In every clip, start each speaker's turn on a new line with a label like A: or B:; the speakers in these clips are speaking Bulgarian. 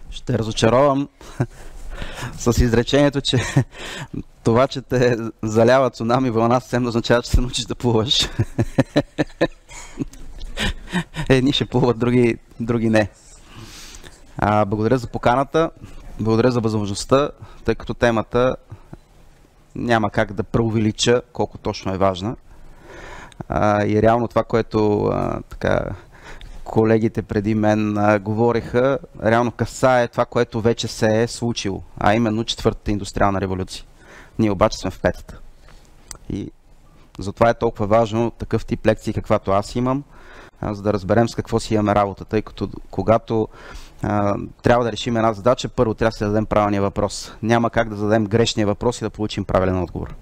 A: Ще разочаровам с изречението, че това, че те залява цунами вълна, съвсем не означава, че се научиш да плуваш. Едни ще плуват, други не. Благодаря за поканата, благодаря за възможността, тъй като темата няма как да преувелича колко точно е важна. И реално това, което колегите преди мен говореха, реално касае това, което вече се е случило, а именно четвъртата индустриална революция. Ние обаче сме в петата. И затова е толкова важно такъв тип лекции, каквато аз имам, за да разберем с какво си имаме работа, тъй като когато трябва да решим една задача, първо трябва да се дадем правилния въпрос. Няма как да зададем грешния въпрос и да получим правилен отговор.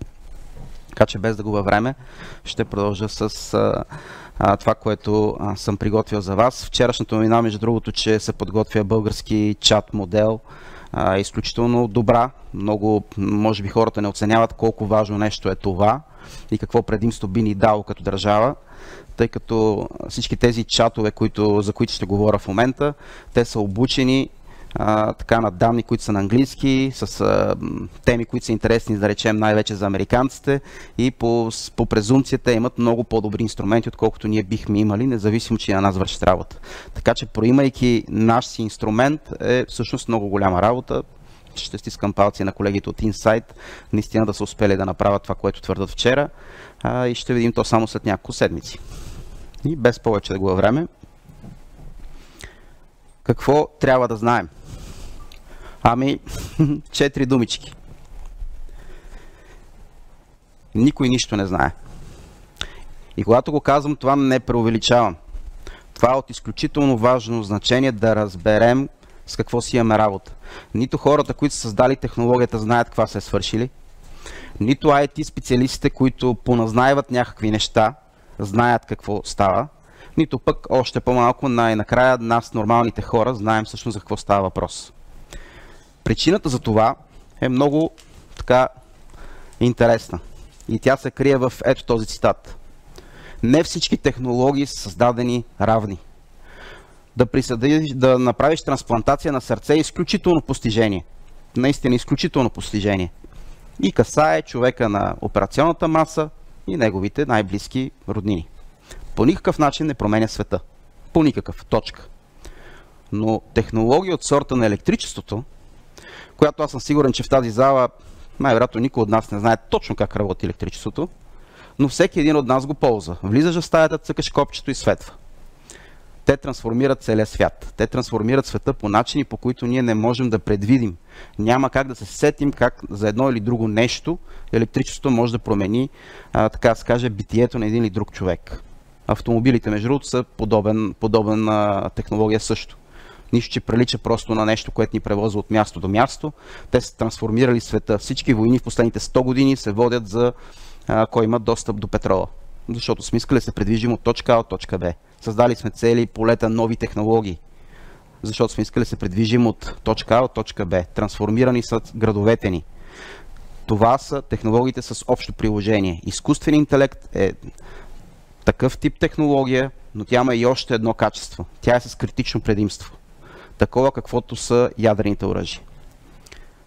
A: Така че без да губя време, ще продължа с това, което съм приготвил за вас. Вчерашната новина, между другото, че се подготвя български чат модел, е изключително добра. Много, може би хората не оценяват колко важно нещо е това и какво предимство би ни дало като държава, тъй като всички тези чатове, за които ще говоря в момента, те са обучени на данни, които са на английски, с теми, които са интересни, да речем най-вече за американците, и по презумпцията имат много по-добри инструменти, отколкото ние бихме имали, независимо, че на нас вършат работа. Така че, проимайки наш си инструмент, е всъщност много голяма работа. Ще стискам палци на колегите от Insight, наистина да са успели да направят това, което твърдат вчера, и ще видим то само след няколко седмици. И без повече да губя време, какво трябва да знаем? 4 думички. Никой нищо не знае. И когато го казвам, това не преувеличавам. Това е от изключително важно значение да разберем с какво си имаме работа. Нито хората, които са създали технологията, знаят каква се е свършили, нито IT специалистите, които поназнайват някакви неща, знаят какво става, нито пък още по-малко най-накрая нас, нормалните хора, знаем всъщност за какво става въпрос. Причината за това е много интересна и тя се крие в ето този цитат. Не всички технологии са създадени равни. Да направиш трансплантация на сърце е изключително постижение. Наистина изключително постижение. И касае човека на операционната маса и неговите най-близки роднини. По никакъв начин не променя света. По никакъв. Точка. Но технология от сорта на електричеството, която аз съм сигурен, че в тази зала най-вероятно никой от нас не знае точно как работи електричеството, но всеки един от нас го ползва. Влизаш в стаята, цъкаш копчето и светва. Те трансформират целия свят. Те трансформират света по начини, по които ние не можем да предвидим. Няма как да се сетим как за едно или друго нещо електричеството може да промени, така да се каже, битието на един или друг човек. Автомобилите, между другото, са подобен технология също. Нищо, че прилича просто на нещо, което ни превозва от място до място. Те са трансформирали света. Всички войни в последните 100 години се водят за кой има достъп до петрола. Защото сме искали да се придвижим от точка А от точка Б. Създали сме цели полета нови технологии. Защото сме искали да се придвижим от точка А от точка Б. Трансформирани са градовете ни. Това са технологиите с общо приложение. Изкуственият интелект е такъв тип технология, но тя има и още едно качество. Тя е с критично предимство. Такова каквото са ядрените оръжия.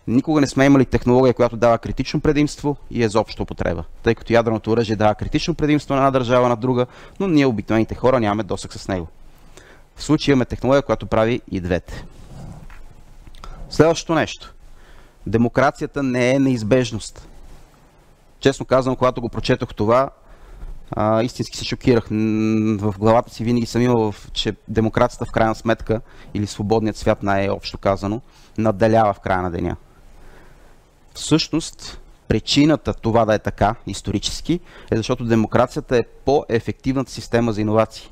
A: Никога не сме имали технология, която дава критично предимство и е за обща употреба. Тъй като ядреното оръжие дава критично предимство на една държава на друга, но ние обикновените хора нямаме досег с него. В случая имаме технология, която прави и двете. Следващото нещо. Демокрацията не е неизбежност. Честно казвам, когато го прочетох това, истински се шокирах. В главата си винаги съм имал, че демокрацията в крайна сметка, или свободният свят, най-общо казано, надделява в края на деня. Всъщност, причината това да е така, исторически, е защото демокрацията е по-ефективната система за иновации.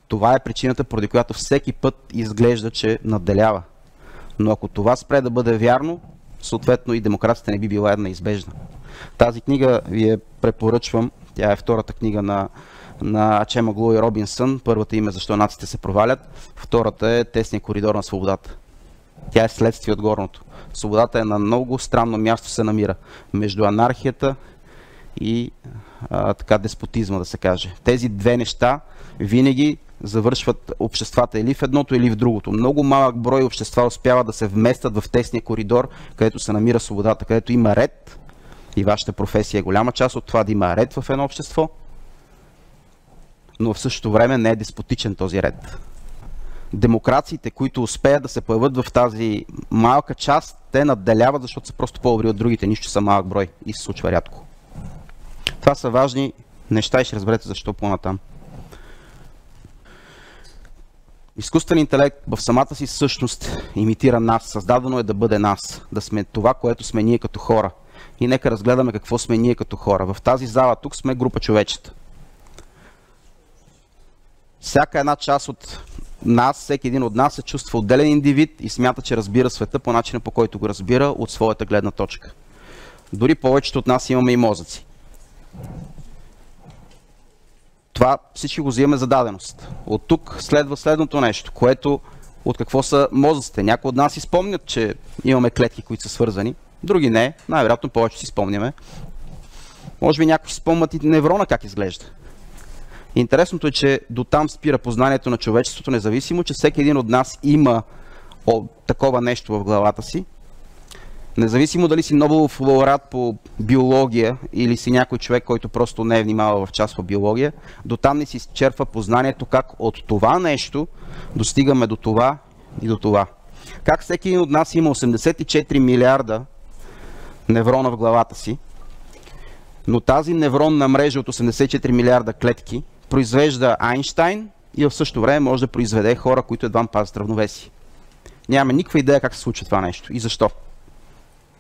A: Това е причината, поради която всеки път изглежда, че надделява. Но ако това спре да бъде вярно, съответно и демокрацията не би била една неизбежна. Тази книга ви я препоръчвам. Тя е втората книга на Ачемоглу и Робинсън. Първата име Защо нациите се провалят. Втората е Тесния коридор на свободата. Тя е следствие от горното. Свободата е на много странно място се намира. Между анархията и деспотизма, да се каже. Тези две неща винаги завършват обществата или в едното, или в другото. Много малък брой общества успяват да се вместят в тесния коридор, където се намира свободата, където има ред. И вашата професия е голяма част от това да има ред в едно общество, но в същото време не е деспотичен този ред. Демокрациите, които успеят да се появят в тази малка част, те надделяват, защото са просто по-добри от другите, нищо са малък брой и се случва рядко. Това са важни неща и ще разберете защо по-натам. Изкуственият интелект в самата си същност имитира нас, създадено е да бъде нас, да сме това, което сме ние като хора. И нека разгледаме какво сме ние като хора. В тази зала тук сме група човечета. Всяка една част от нас, всеки един от нас се чувства отделен индивид и смята, че разбира света по начина, по който го разбира от своята гледна точка. Дори повечето от нас имаме и мозъци. Това всички го взимаме за даденост. От тук следва следното нещо, което от какво са мозъците. Някои от нас си спомнят, че имаме клетки, които са свързани, други не, най-вероятно повече си спомняме. Може би някои си спомнят и неврона как изглежда. Интересното е, че до там спира познанието на човечеството, независимо, че всеки един от нас има такова нещо в главата си. Независимо дали си Нобелов лауреат по биология или си някой човек, който просто не е внимавал в част по биология, до там не си изчерпва познанието как от това нещо достигаме до това и до това. Как всеки един от нас има 84 милиарда неврона в главата си, но тази невронна мрежа от 84 милиарда клетки произвежда Айнщайн и в същото време може да произведе хора, които едва пазят равновесие. Нямаме никаква идея как се случва това нещо и защо.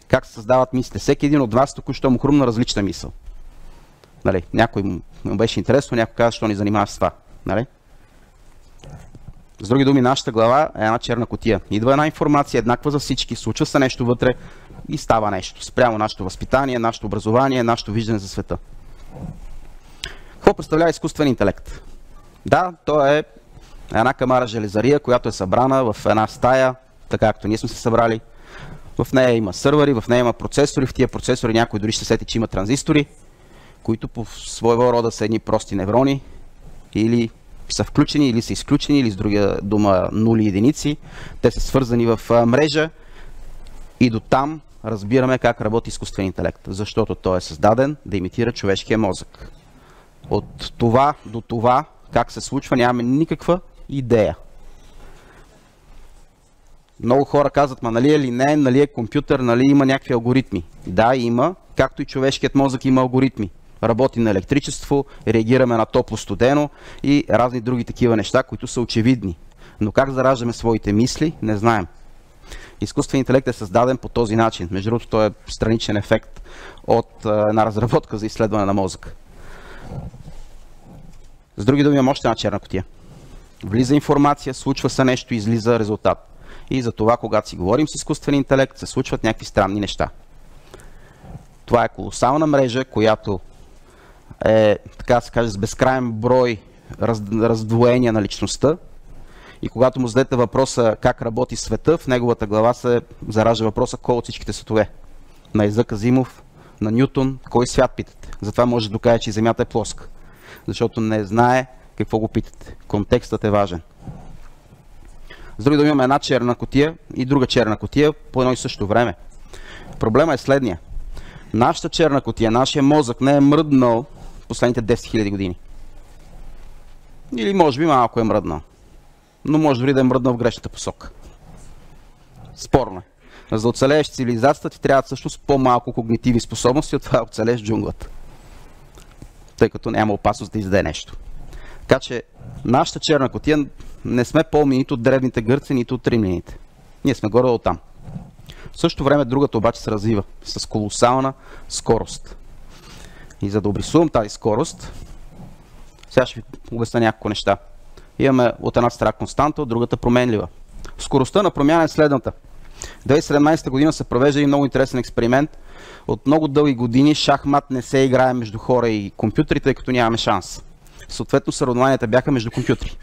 A: Как се създават мисли. Всеки един от вас току-що му хрумна различна мисъл. Нали? Някой му беше интересно, някой каза, що ни занимава с това. Нали? С други думи, нашата глава е една черна кутия. Идва една информация, еднаква за всички, случва се нещо вътре и става нещо. Спрямо нашето възпитание, нашето образование, нашето виждане за света. Какво представлява изкуствен интелект? Да, то е една камара железария, която е събрана в една стая, така както ние сме се събрали. В нея има сървъри, в нея има процесори, в тия процесори някой дори ще сети, че има транзистори, които по своего рода са едни прости неврони, или са включени, или са изключени, или с друга дума нули и единици. Те са свързани в мрежа и до там разбираме как работи изкуствен интелект, защото той е създаден да имитира човешкия мозък. От това до това, как се случва, нямаме никаква идея. Много хора казват, нали е линеен, нали е компютър, нали има някакви алгоритми. Да, има, както и човешкият мозък има алгоритми. Работи на електричество, реагираме на топло-студено и разни други такива неща, които са очевидни. Но как зараждаме своите мисли, не знаем. Изкуственият интелект е създаден по този начин. Между другото, той е страничен ефект от една разработка за изследване на мозъка. С други думи, имам още една черна кутия. Влиза информация, случва се нещо, излиза резултат. И за това, когато си говорим с изкуствен интелект, се случват някакви странни неща. Това е колосална мрежа, която е, така да се каже, с безкрайен брой раздвоения на личността. И когато му зададете въпроса как работи света, в неговата глава се заражда въпроса кой от всичките светове. На Изак Азимов, на Нютон, кой свят питате. Затова може да докаже, че и Земята е плоска. Защото не знае какво го питате. Контекстът е важен. С други думи, имаме една черна кутия и друга черна кутия по едно и също време. Проблема е следния. Нашата черна кутия, нашия мозък не е мръднал последните 10 000 години. Или може би малко е мръднал. Но може дори да е мръднал в грешната посока. Спорно е. За да оцелееш цивилизацията ти трябва всъщност по-малко когнитиви способности, от това да оцелееш джунглата. Тъй като няма опасност да издаде нещо. Така че нашата черна кутия не сме по-умни нито от древните гърци, нито от римляните. Ние сме горе от там. В същото време другата обаче се развива с колосална скорост. И за да обрисувам тази скорост, сега ще ви обясня няколко неща. Имаме от една страна константа, от другата променлива. Скоростта на промяна е следната. 2017 година се провежда един много интересен експеримент. От много дълги години шахмат не се играе между хора и компютри, тъй като нямаме шанс. Съответно, съревнованията бяха между компютри.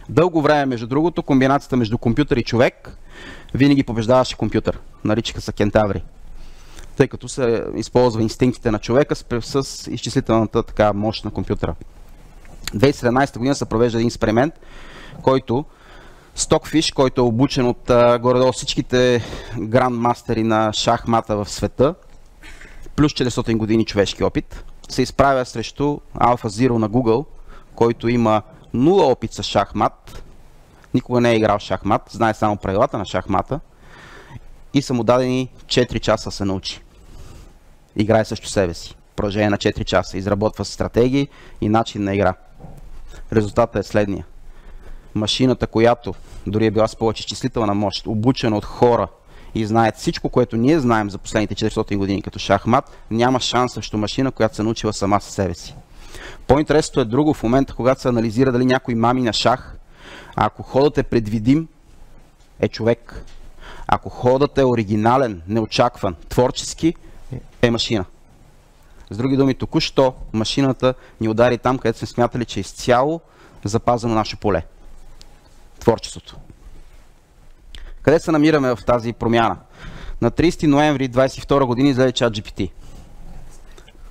A: Дълго време, между другото, комбинацията между компютър и човек винаги побеждаваше компютър. Наричаха се кентаври. Тъй като се използва инстинктите на човека с изчислителната така мощ на компютъра. 2017 година се провежда един експеримент, който Stockfish, който е обучен от горе-долу всичките грандмастери на шахмата в света, плюс 400 години човешки опит, се изправя срещу AlphaZero на Google, който има 0 опит с шахмат, никога не е играл шахмат, знае само правилата на шахмата и са му дадени 4 часа да се научи. Играе също себе си. Продължение на 4 часа. Изработва стратегии и начин на игра. Резултатът е следния. Машината, която дори е била с повече изчислителна мощ, обучена от хора и знаят всичко, което ние знаем за последните 400 години като шахмат, няма шанс срещу машина, която се научила сама със себе си. По-интересното е друго в момента, когато се анализира дали някой мами на шах, ако ходът е предвидим, е човек. Ако ходът е оригинален, неочакван, творчески, е машина. С други думи, току-що машината ни удари там, където сме смятали, че е изцяло запазено наше поле. Творчеството. Къде се намираме в тази промяна? На 30 ноември 2022 година излезе ChatGPT.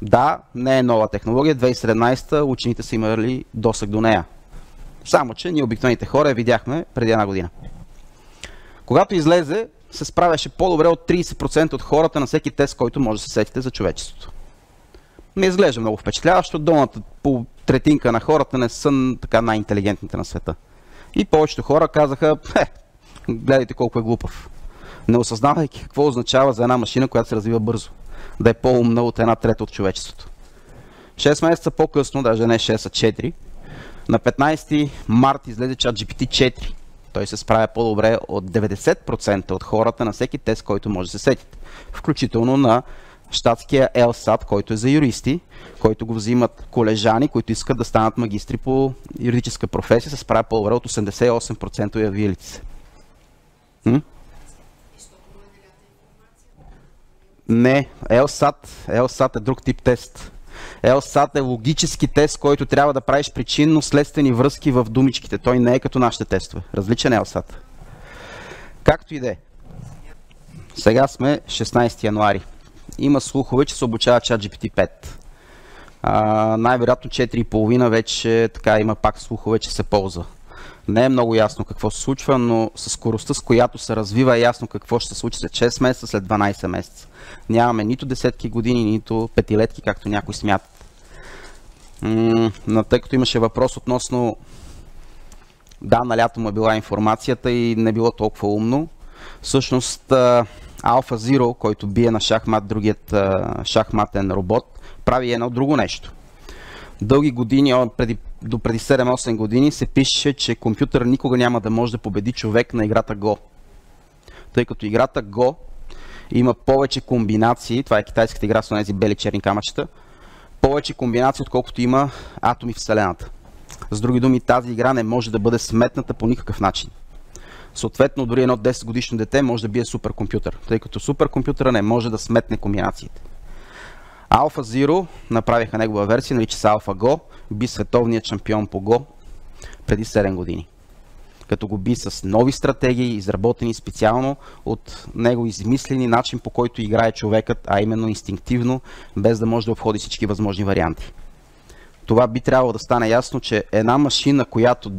A: Да, не е нова технология. 2017 учените са имали досег до нея. Само, че ние обикновените хора я видяхме преди една година. Когато излезе, се справяше по-добре от 30% от хората на всеки тест, който може да се сетите за човечеството. Не изглежда много впечатляващо, долната по третинка на хората не са така най-интелигентните на света. И повечето хора казаха, гледайте колко е глупав. Не осъзнавайки какво означава за една машина, която се развива бързо. Да е по-умна от 1/3 от човечеството. 6 месеца по-късно, даже не 6, а 4, на 15 март излезе ChatGPT 4. Той се справя по-добре от 90% от хората на всеки тест, който може да се сетите. Включително на щатския LSAT, който е за юристи, който го взимат колежани, които искат да станат магистри по юридическа професия, се справя по-добре от 88% явилици. Не, LSAT е друг тип тест. LSAT е логически тест, който трябва да правиш причинно-следствени връзки в думичките. Той не е като нашите тестове. Различен е LSAT. Както и да е. Сега сме 16 януари. Има слухове, че се обучава ChatGPT 5. Най-вероятно 4,5 вече така има пак слухове, че се ползва. Не е много ясно какво се случва, но със скоростта, с която се развива, е ясно какво ще се случи след 6 месеца, след 12 месеца. Нямаме нито десетки години, нито петилетки, както някои смятат. Но тъй като имаше въпрос относно на лято му е била информацията и не било толкова умно, всъщност AlphaZero, който бие на шахмат другият шахматен робот, прави едно друго нещо. Дълги години, до преди 7-8 години, се пише, че компютър никога няма да може да победи човек на играта Go. Тъй като играта Go има повече комбинации, това е китайската игра с тези бели черни камъчета, повече комбинации, отколкото има атоми в Вселената. С други думи, тази игра не може да бъде сметната по никакъв начин. Съответно, дори едно 10 годишно дете може да бие суперкомпютър, тъй като суперкомпютъра не може да сметне комбинациите. AlphaZero направиха негова версия, нарича се AlphaGo, би световният шампион по Go преди 7 години. Като го би с нови стратегии, изработени специално от него измислени начин, по който играе човекът, а именно инстинктивно, без да може да обходи всички възможни варианти. Това би трябвало да стане ясно, че една машина, която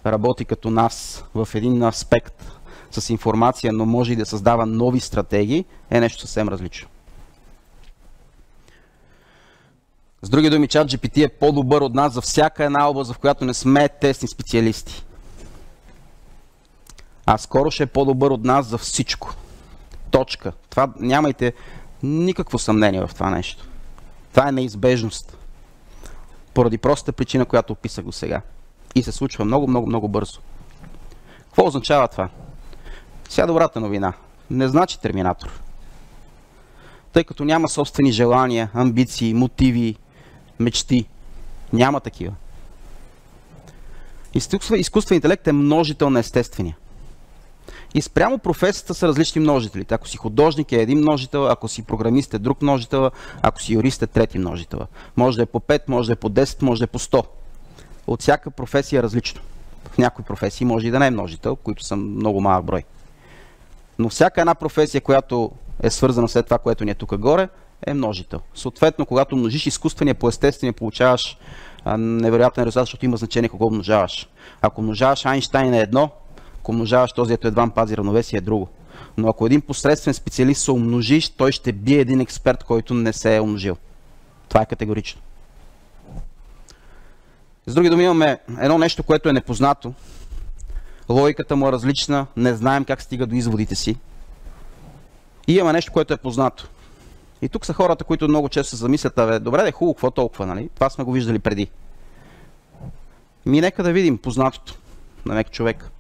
A: работи като нас в един аспект с информация, но може и да създава нови стратегии, е нещо съвсем различно. С други думи, ChatGPT е по-добър от нас за всяка една област, в която не сме тесни специалисти. А скоро ще е по-добър от нас за всичко. Точка. Това нямайте никакво съмнение в това нещо. Това е неизбежност. Поради простата причина, която описах до сега. И се случва много бързо. Какво означава това? Сега добрата новина. Не значи терминатор. Тъй като няма собствени желания, амбиции, мотиви, мечти. Няма такива. Изкуствен интелект е множител на естествения. И спрямо професията са различни множители. Ако си художник е един множител, ако си програмист е друг множител, ако си юрист е трети множител. Може да е по 5, може да е по 10, може да е по 100. От всяка професия е различно. В някои професии може и да не е множител, които са много малък брой. Но всяка една професия, която е свързана след това, което ни е тук горе, е множител. Съответно, когато множиш изкуствения по естествения, получаваш невероятен резултат, защото има значение кого умножаваш. Ако умножаваш Айнщайн на едно, ако умножаваш този, ето едва пази равновесие, е друго. Но ако един посредствен специалист се умножиш, той ще бие един експерт, който не се е умножил. Това е категорично. С други думи, имаме едно нещо, което е непознато. Логиката му е различна, не знаем как стига до изводите си. И има нещо, което е познато. И тук са хората, които много често се замислят, добре, да е хубаво, какво толкова, нали? Това сме го виждали преди. Нека да видим познатото на някакъв човек.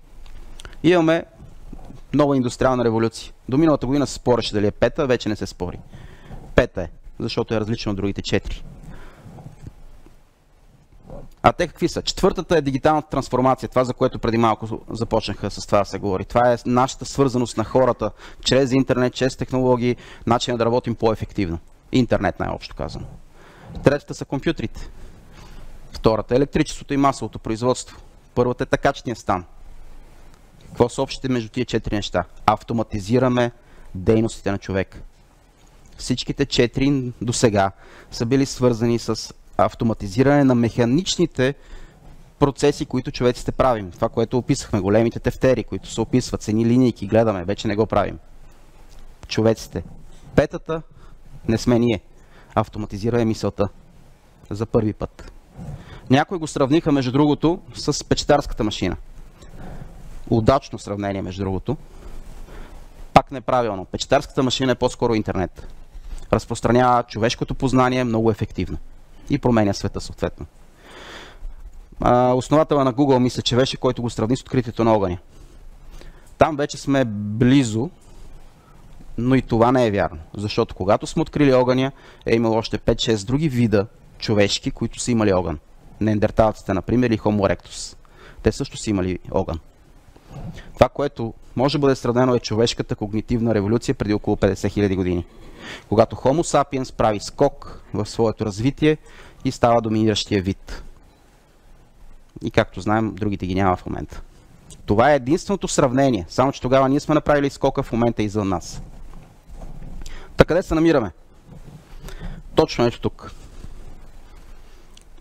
A: Имаме нова индустриална революция. До миналата година се спореше дали е пета, вече не се спори. Пета е, защото е различно от другите 4. А те какви са? Четвъртата е дигиталната трансформация, това за което преди малко започнаха с това да се говори. Това е нашата свързаност на хората чрез интернет, чрез технологии, начин да работим по-ефективно. Интернет най-общо казано. Третата са компютрите. Втората е електричеството и масовото производство. Първата е такачния стан. Какво са общите между тия 4 неща? Автоматизираме дейностите на човек. Всичките 4 до сега са били свързани с автоматизиране на механичните процеси, които човеците правим. Това, което описахме, големите тефтери, които се описват, цени линейки, гледаме, вече не го правим. Човеците. Петата не сме ние. Автоматизираме мисълта. За първи път. Някои го сравниха, между другото, с печатарската машина. Удачно сравнение, между другото. Пак неправилно. Печатарската машина е по-скоро интернет. Разпространява човешкото познание много ефективно. И променя света съответно. Основателя на Google мисля, че беше, който го сравни с откритието на огъня. Там вече сме близо, но и това не е вярно. Защото когато сме открили огъня, е имало още 5-6 други вида човешки, които са имали огън. Неандерталците, например, и Homo erectus. Те също са имали огън. Това, което може да бъде сравнено, е човешката когнитивна революция преди около 50 000 години. Когато Homo sapiens прави скок в своето развитие и става доминиращия вид. И както знаем, другите ги няма в момента. Това е единственото сравнение, само че тогава ние сме направили скока, в момента извън нас. Та къде се намираме? Точно ето тук.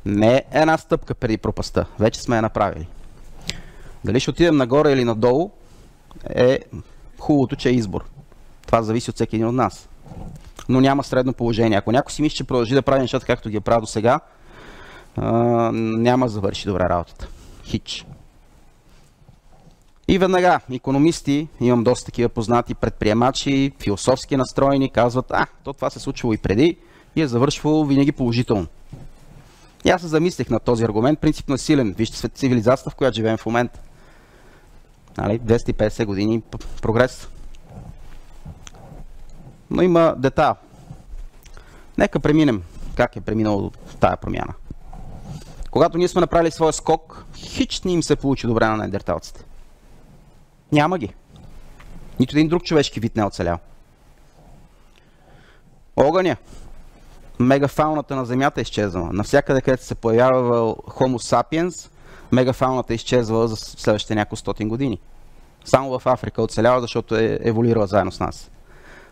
A: Не една стъпка преди пропаста, вече сме я направили. Дали ще отидем нагоре или надолу, е хубавото, че е избор. Това зависи от всеки един от нас. Но няма средно положение. Ако някой си мисли, че продължи да прави нещата, както ги е правил до сега, няма да завърши добре работата. Хич. И веднага, икономисти, имам доста такива познати предприемачи, философски настроени, казват, това се случвало и преди и е завършвало винаги положително. И аз се замислих на този аргумент, принципно е силен. Вижте цивилизацията, в която живеем в момента. 250 години прогрес. Но има детайл. Нека преминем как е преминало тая промяна. Когато ние сме направили своя скок, хич не им се получи добре на неандерталците. Няма ги. Нито един друг човешки вид не е оцелял. Огъня. Мегафауната на Земята е изчезнала. Навсякъде, където се появява Homo sapiens, мегафауната е изчезвала за следващите няколко стотин години. Само в Африка оцелява, защото е еволюирала заедно с нас.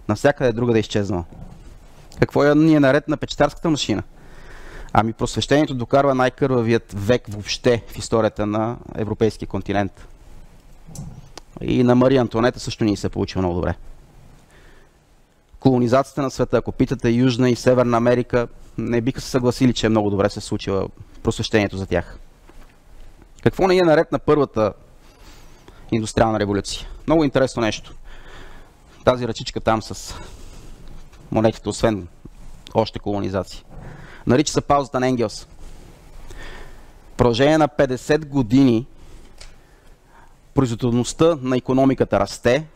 A: Навсякъде друга да е изчезнала. Какво ни е наред на печатарската машина? Ами просвещението докарва най-кървавият век въобще в историята на европейския континент. И на Мария Антуанета също ни се е получило много добре. Колонизацията на света, ако питате Южна и Северна Америка, не биха се съгласили, че много добре се случила просвещението за тях. Какво не е наред на първата индустриална революция? Много интересно нещо. Тази ръчичка там с монетите, освен още колонизации. Нарича се паузата на Енгелс. В продължение на 50 години производителността на икономиката расте.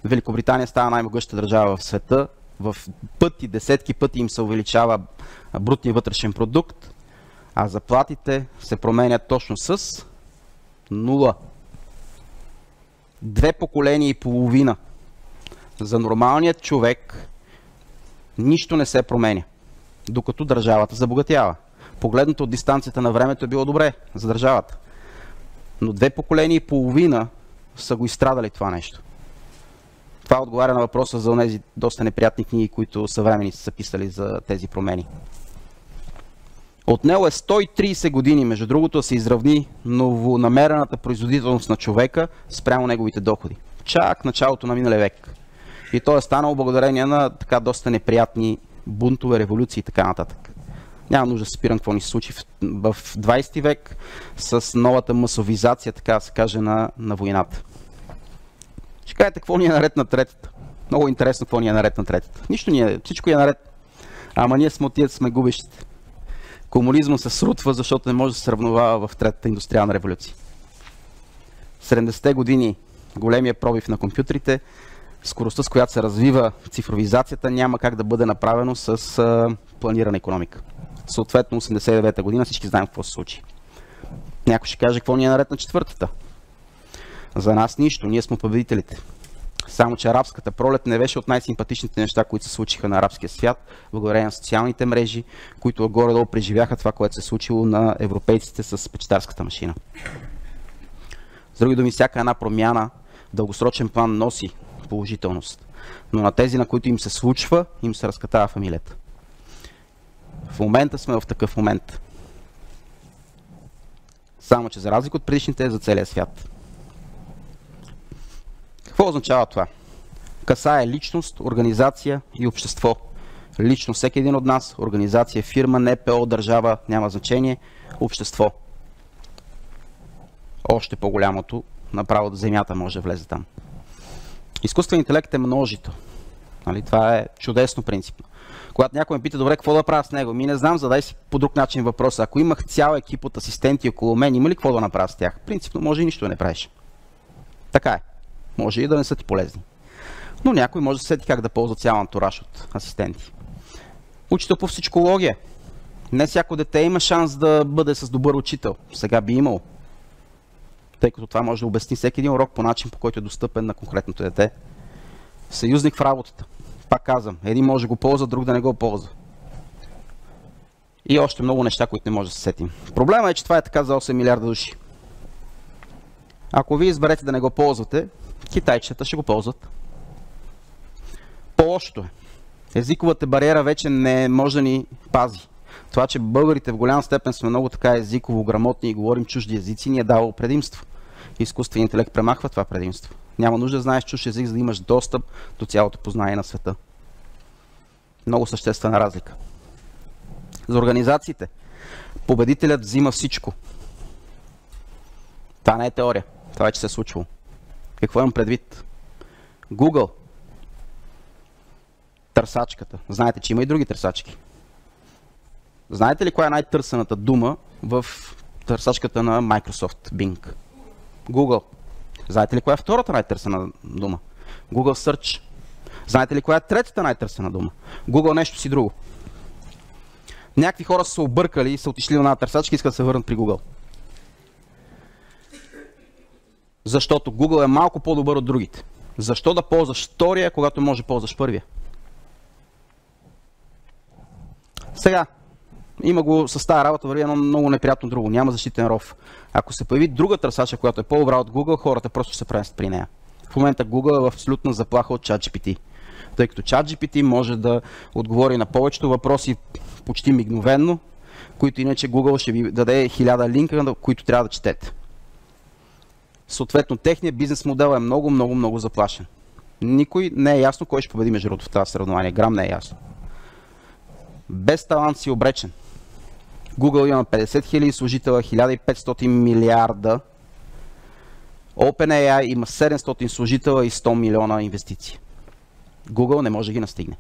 A: Великобритания става най-могъща държава в света. В пъти, десетки пъти им се увеличава брутния вътрешен продукт, а заплатите се променят точно с 0. 2 поколения и половина. За нормалният човек нищо не се променя, докато държавата забогатява. Погледнато от дистанцията на времето е било добре за държавата. Но 2 поколения и половина са го изстрадали това нещо. Това отговаря на въпроса за онези доста неприятни книги, които съвременници са писали за тези промени. Отнело е 130 години, между другото, да се изравни новонамерената производителност на човека спрямо неговите доходи. Чак началото на миналия век. И то е станало благодарение на така доста неприятни бунтове, революции и така нататък. Няма нужда да се спирам какво ни се случи в 20 век с новата масовизация, така да се каже, на войната. Ще кажете какво ни е наред на третата. Много интересно какво ни е наред на третата. Нищо ни е, всичко е наред. Ама ние сме губещите. Комунизма се срутва, защото не може да се сравновава в третата индустриална революция. 70-те години големия пробив на компютрите, скоростта, с която се развива цифровизацията, няма как да бъде направено с планирана икономика. Съответно, 89-та година всички знаем какво се случи. Някой ще каже какво ни е наред на четвъртата. За нас нищо, ние сме победителите. Само че арабската пролет не беше от най-симпатичните неща, които се случиха на арабския свят, благодарение на социалните мрежи, които горе-долу преживяха това, което се случило на европейците с печатарската машина. С други думи, всяка една промяна в дългосрочен план носи положителност. Но на тези, на които им се случва, им се разкатава фамилията. В момента сме в такъв момент. Само че за разлика от предишните е за целия свят. Какво означава това? Касае личност, организация и общество. Лично всеки един от нас, организация, фирма, НПО, държава, няма значение, общество. Още по-голямото, направо до земята може да влезе там. Изкуственият интелект е множител. Нали? Това е чудесно принципно. Когато някой ме пита, добре, какво да правя с него? Ми не знам, задай си по друг начин въпроса. Ако имах цял екип от асистенти около мен, има ли какво да направя с тях? Принципно може и нищо да не правиш. Така е. Може и да не са ти полезни. Но някой може да сети как да ползва цял антураж от асистенти. Учител по психология. Не всяко дете има шанс да бъде с добър учител. Сега би имал. Тъй като това може да обясни всеки един урок по начин, по който е достъпен на конкретното дете. Съюзник в работата. Пак казвам, един може да го ползва, друг да не го ползва. И още много неща, които не може да се сетим. Проблема е, че това е така за 8 милиарда души. Ако вие изберете да не го ползвате, китайчета ще го ползват. По-лошото е. Езиковата бариера вече не може да ни пази. Това, че българите в голяма степен сме много така езиково грамотни и говорим чужди езици, ни е дало предимство. Изкуственият интелект премахва това предимство. Няма нужда да знаеш чужд език, за да имаш достъп до цялото познание на света. Много съществена разлика. За организациите. Победителят взима всичко. Това не е теория. Това вече се е случвало. Какво имам предвид? Google. Търсачката. Знаете, че има и други търсачки. Знаете ли коя е най-търсената дума в търсачката на Microsoft Bing? Google. Знаете ли коя е втората най-търсена дума? Google Search. Знаете ли коя е третата най-търсена дума? Google нещо си друго. Някакви хора са се объркали и са отишли на една търсачка и искат да се върнат при Google. Защото Google е малко по-добър от другите. Защо да ползваш втория, когато може да ползваш първия? Сега, има го с тази работа, върви едно много неприятно друго. Няма защитен ров. Ако се появи друга търсача, която е по-добра от Google, хората просто се пренесат при нея. В момента Google е в абсолютна заплаха от ChatGPT. Тъй като ChatGPT може да отговори на повечето въпроси почти мигновенно, които иначе Google ще ви даде 1000 линка, които трябва да четете. Съответно, техният бизнес модел е много заплашен. Никой не е ясно кой ще победи между другото в това съревнование. Грам не е ясно. Без талант си обречен. Google има 50 000 служителя, 1500 милиарда. OpenAI има 700 служителя и 100 милиона инвестиции. Google не може да ги настигне.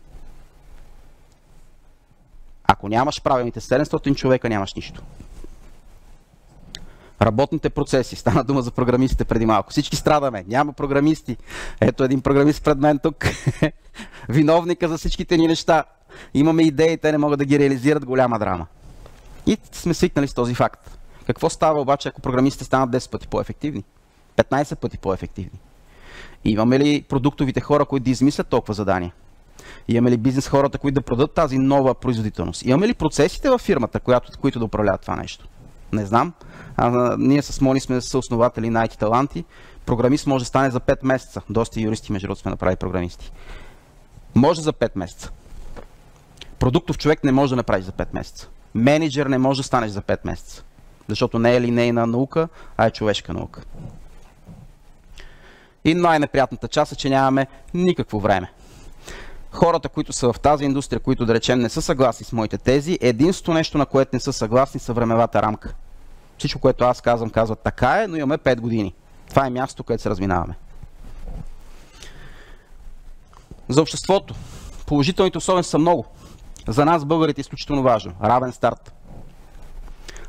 A: Ако нямаш правилните 700 човека, нямаш нищо. Работните процеси. Стана дума за програмистите преди малко. Всички страдаме. Няма програмисти. Ето един програмист пред мен тук. Виновника за всичките ни неща. Имаме идеи, те не могат да ги реализират. Голяма драма. И сме свикнали с този факт. Какво става обаче, ако програмистите станат 10 пъти по-ефективни? 15 пъти по-ефективни? Имаме ли продуктовите хора, които да измислят толкова задания? Имаме ли бизнес хората, които да продадат тази нова производителност? Имаме ли процесите във фирмата, които да управляват това нещо? Не знам. Ние с Мони сме съоснователи на IT таланти. Програмист може да стане за 5 месеца. Доста юристи, между другото, сме направили програмисти. Може за 5 месеца. Продуктов човек не може да направи за 5 месеца. Менеджер не може да станеш за 5 месеца. Защото не е линейна наука, а е човешка наука. И най-неприятната част е, че нямаме никакво време. Хората, които са в тази индустрия, които да речем не са съгласни с моите тези, единството нещо, на което не са съгласни, са времевата рамка. Всичко, което аз казвам, казват така е, но имаме 5 години. Това е място, където се разминаваме. За обществото. Положителните особености са много. За нас, българите, е изключително важно. Равен старт.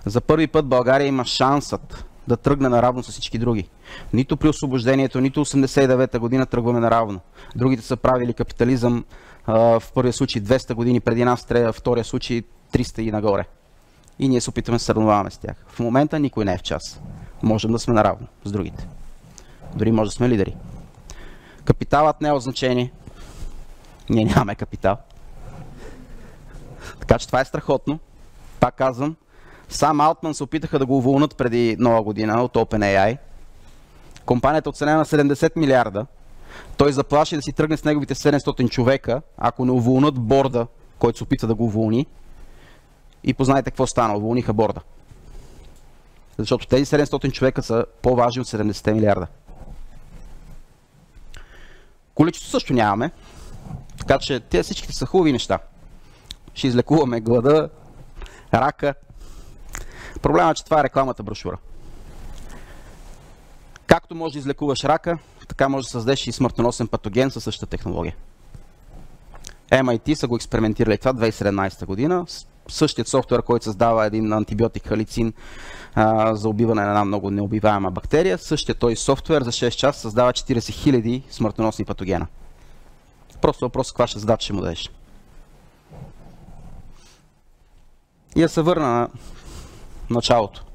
A: За първи път България има шансът да тръгне наравно с всички други. Нито при освобождението, нито 89-та година тръгваме наравно. Другите са правили капитализъм в първия случай 200 години преди нас, в втория случай 300 и нагоре. И ние се опитваме да се съревноваваме с тях. В момента никой не е в час. Можем да сме наравно с другите. Дори може да сме лидери. Капиталът не е от значение. Ние нямаме капитал. Така че това е страхотно. Пак казвам, сам Алтман се опитаха да го уволнат преди нова година от OpenAI. Компанията оценена на 70 милиарда. Той заплаши да си тръгне с неговите 700 човека, ако не уволнат борда, който се опита да го уволни. И познайте какво стана. Уволниха борда. Защото тези 700 човека са по-важни от 70 милиарда. Количество също нямаме. Така че тези всичките са хубави неща. Ще излекуваме глада, рака. Проблемът е, че това е рекламната брошура. Както може да излекуваш рака, така може да създадеш и смъртоносен патоген със същата технология. MIT са го експериментирали това 2017 година. Същият софтуер, който създава един антибиотик халицин за убиване на една много неубиваема бактерия, същият този софтуер за 6 часа създава 40 000 смъртоносни патогена. Просто въпрос каква ще задача ще му дадеш. И да се върна на началото.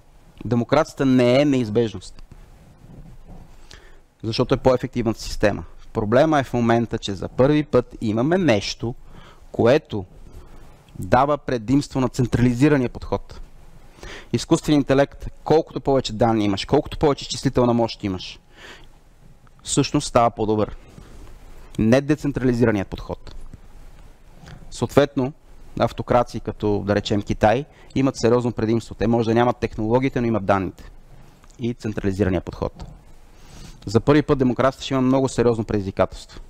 A: Демокрацията не е неизбежност. Защото е по-ефективната система. Проблема е в момента, че за първи път имаме нещо, което дава предимство на централизирания подход. Изкуственият интелект, колкото повече данни имаш, колкото повече изчислителна мощ имаш, всъщност става по-добър. Не децентрализираният подход. Съответно, автокрации, като да речем Китай, имат сериозно предимство. Те може да нямат технологиите, но имат данните. И централизирания подход. За първи път демокрацията ще има много сериозно предизвикателство.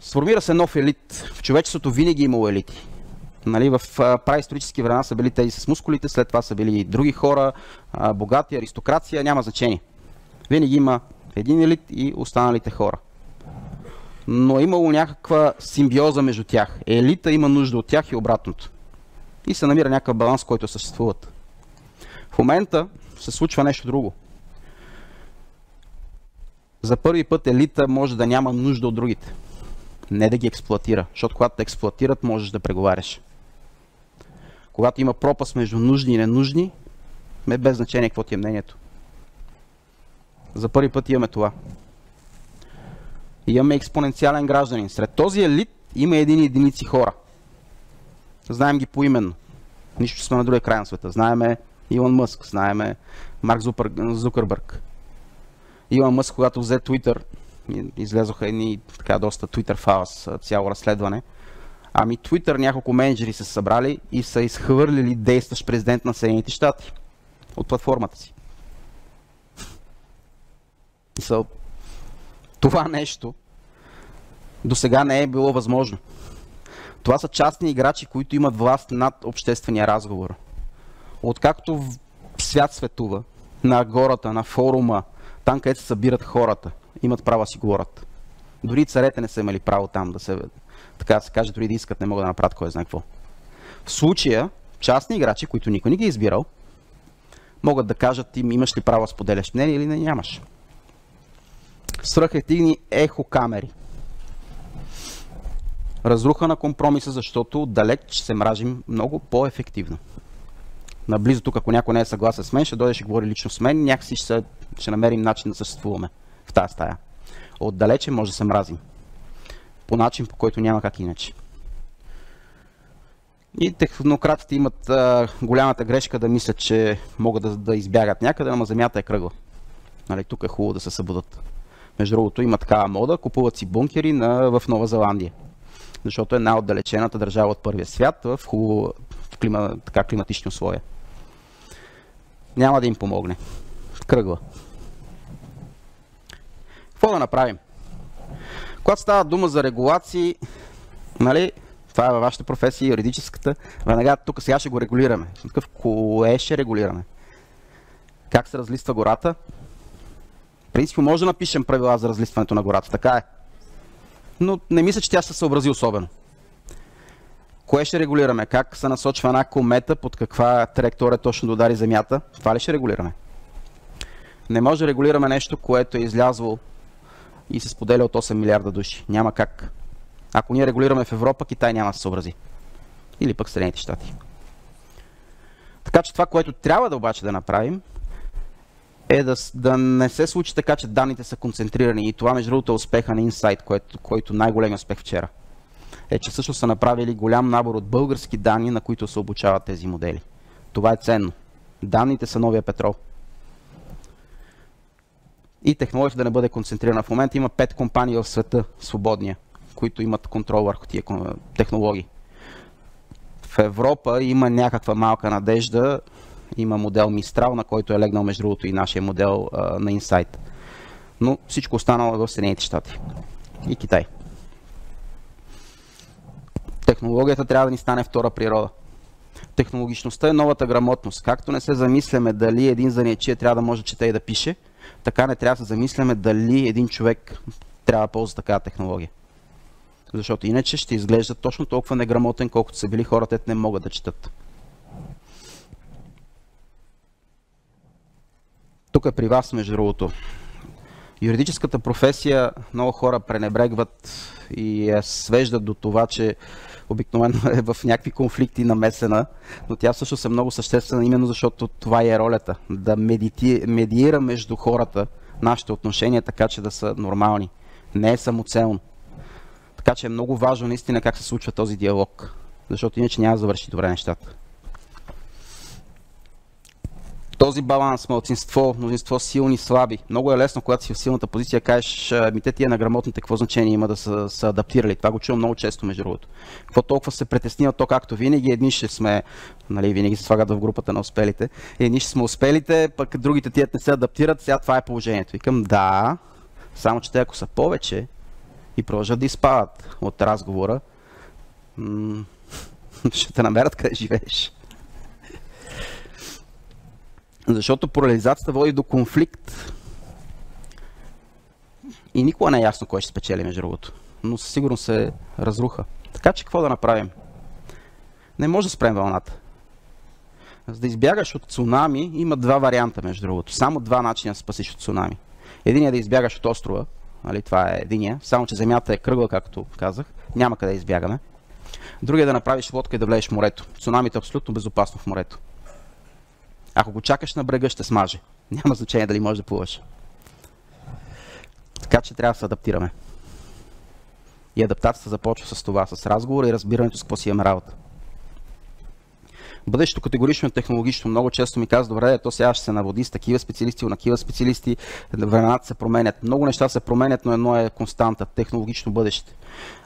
A: Сформира се нов елит. В човечеството винаги е имало елити. Нали, в праисторически времена са били тези с мускулите, след това са били други хора, богати, аристокрация, няма значение. Винаги има един елит и останалите хора. Но е имало някаква симбиоза между тях. Елита има нужда от тях и обратното. И се намира някакъв баланс, който съществуват. В момента се случва нещо друго. За първи път елита може да няма нужда от другите. Не да ги експлоатира, защото когато те експлоатират, можеш да преговаряш. Когато има пропаст между нужни и ненужни, е без значение какво ти е мнението. За първи път имаме това. Имаме експоненциален гражданин. Сред този елит има единици хора. Знаем ги поименно. Нищо сме на другия край на света. Знаеме Илон Мъск, знаеме Марк Зукърбърг. Илон Мъск, когато взе Twitter, излезоха едни така доста Twitter фаус, цяло разследване. Ами Twitter няколко менеджери са събрали и са изхвърлили действащ президент на Съединените щати от платформата си. Това нещо до сега не е било възможно. Това са частни играчи, които имат власт над обществения разговор. Откакто свят светува, на агората, на форума, там където се събират хората, имат право да си говорят. Дори царете не са имали право там да се, така да се каже, дори да искат, не могат да направят кой знае какво. В случая, частни играчи, които никой не ги е избирал, могат да кажат им имаш ли право да споделяш мнение или не нямаш. Свръхефективни ехокамери. Разруха на компромиса, защото отдалеч се мражим много по-ефективно. Наблизо тук, ако някой не е съгласен с мен, ще дойде, ще говори лично с мен, някакси ще намерим начин да съществуваме в тази стая. Отдалече може да се мразим. По начин, по който няма как иначе. И технократите имат голямата грешка да мислят, че могат да избягат някъде, но земята е кръгла. Нали, тук е хубаво да се събудат. Между другото, има такава мода, купуват си бункери в Нова Зеландия. защото е най-отдалечената държава от първия свят в климатични условия. Няма да им помогне. Кръгла. Какво да направим? Когато става дума за регулации, нали, това е във вашата професия, юридическата, веднага тук сега ще го регулираме. Такъв, кое ще регулираме? Как се разлиства гората? В принцип може да напишем правила за разлистването на гората, така е. Но не мисля, че тя ще се съобрази особено. Кое ще регулираме? Как се насочва една комета, под каква траектория точно да удари Земята? Това ли ще регулираме? Не може да регулираме нещо, което е излязло и се споделя от 8 милиарда души. Няма как. Ако ние регулираме в Европа, Китай няма да се съобрази. Или пък Съединените щати. Така че това, което трябва да обаче да направим, е да не се случи така, че данните са концентрирани. И това, между другото, е успеха на Insight, който най-големия успех вчера. Е, че също са направили голям набор от български данни, на които се обучават тези модели. Това е ценно. Данните са новия петрол. И технологията да не бъде концентрирана. В момента има 5 компании в света, свободния, които имат контрол върху тия технологии. В Европа има някаква малка надежда. Има модел Мистрал, на който е легнал между другото и нашия модел на Insight. Но всичко останало е в Съединените щати и Китай. Технологията трябва да ни стане втора природа. Технологичността е новата грамотност. Както не се замисляме дали един занаятчия трябва да може да чете и да пише, така не трябва да се замисляме дали един човек трябва да ползва такава технология. Защото иначе ще изглежда точно толкова неграмотен, колкото са били хората, не могат да четат. Тук е при вас, между другото. Юридическата професия много хора пренебрегват и я свеждат до това, че обикновено е в някакви конфликти намесена, но тя всъщност е много съществена, именно защото това е ролята. Да медиира между хората нашите отношения, така че да са нормални. Не е самоцелно. Така че е много важно наистина как се случва този диалог, защото иначе няма да завърши добре нещата. Този баланс, малцинство, мнозинство, силни, слаби. Много е лесно, когато си в силната позиция, кажеш, те тия неграмотните, какво значение има да са адаптирали. Това го чувам много често, между другото. Какво толкова се притесни от то, както винаги, едни ще сме, нали, винаги се слагат в групата на успелите, едни ще сме успелите, пък другите тият не се адаптират, сега това е положението. Викам, да, само че те ако са повече и продължат да изпадат от разговора, ще те намерят къде живееш. Защото поляризацията води до конфликт. И никога не е ясно кой ще спечели, между другото. Но със сигурност се разруха. Така че какво да направим? Не може да спрем вълната. За да избягаш от цунами, има два варианта, между другото. Само два начина да спасиш от цунами. Един е да избягаш от острова. Нали, това е единия. Само че земята е кръгла, както казах. Няма къде да избягаме. Другия е да направиш лодка и да влезеш в морето. Цунамито е абсолютно безопасно в морето. Ако го чакаш на брега, ще смаже. Няма значение дали можеш да плуваш. Така че трябва да се адаптираме. И адаптацията започва с това, с разговора и разбирането с какво си имаме работа. Бъдещето категорично е технологично. Много често ми казва, добре, то сега ще се наводи с такива специалисти, такива специалисти, времената се променят. Много неща се променят, но едно е константа, технологично бъдеще.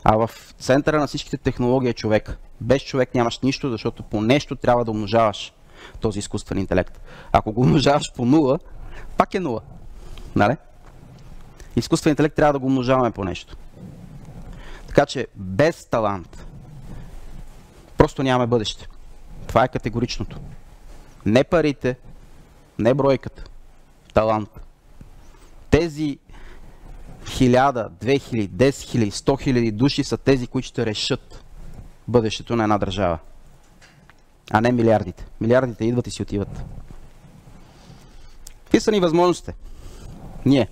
A: А в центъра на всичките технологии е човек. Без човек нямаш нищо, защото по нещо трябва да умножаваш този изкуствен интелект. Ако го умножаваш по 0, пак е 0. Нали? Изкуствен интелект трябва да го умножаваме по нещо. Така че без талант просто нямаме бъдеще. Това е категоричното. Не парите, не бройката. Талант. Тези 1000, 2000, 10 000, 100 000 души са тези, които ще решат бъдещето на една държава. А не милиардите. Милиардите идват и си отиват. Какви са ни възможностите? Ние.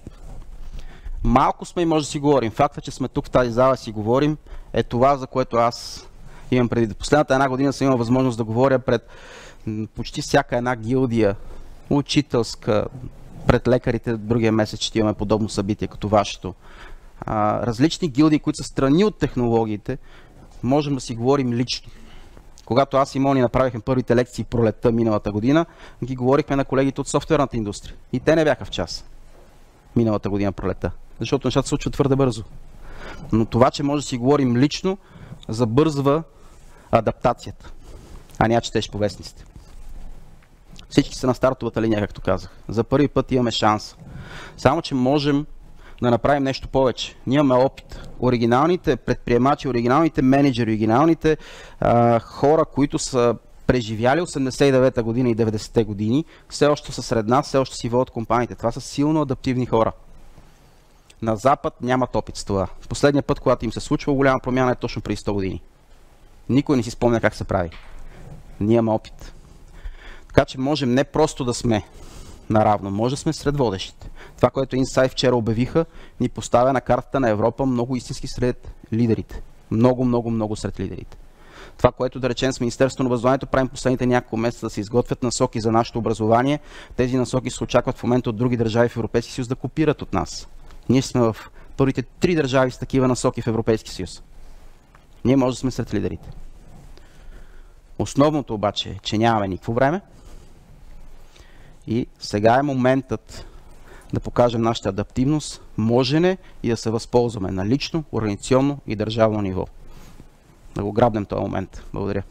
A: Малко сме и може да си говорим. Факта, че сме тук в тази зала си говорим, е това, за което аз имам преди. Последната една година съм имал възможност да говоря пред почти всяка една гилдия, учителска, пред лекарите. Другия месец ще имаме подобно събитие, като вашето. Различни гилдии, които са страни от технологиите, можем да си говорим лично. Когато аз и Мони направихме първите лекции пролетта миналата година, ги говорихме на колегите от софтуерната индустрия. И те не бяха в час. Миналата година пролетта. Защото нещата се случват твърде бързо. Но това, че може да си говорим лично, забързва адаптацията, а не четеш по вестниците. Всички са на стартовата линия, както казах. За първи път имаме шанс. Само че можем да направим нещо повече. Ние имаме опит. Оригиналните предприемачи, оригиналните менеджери, оригиналните хора, които са преживяли 89-та година и 90-те години, все още са сред нас, все още си водят компаниите. Това са силно адаптивни хора. На Запад нямат опит с това. Последният път, когато им се случва голяма промяна, е точно преди 100 години. Никой не си спомня как се прави. Ние имаме опит. Така че можем не просто да сме наравно, може да сме сред водещите. Това, което Insight вчера обявиха, ни поставя на картата на Европа много истински сред лидерите. Много сред лидерите. Това, което да речем с Министерството на образованието, правим последните няколко месеца да се изготвят насоки за нашето образование. Тези насоки се очакват в момента от други държави в Европейския съюз да копират от нас. Ние сме в първите 3 държави с такива насоки в Европейския съюз. Ние може да сме сред лидерите. Основното обаче е, че нямаме никакво време и сега е моментът да покажем нашата адаптивност, можене и да се възползваме на лично, организационно и държавно ниво. Да го грабнем този момент. Благодаря.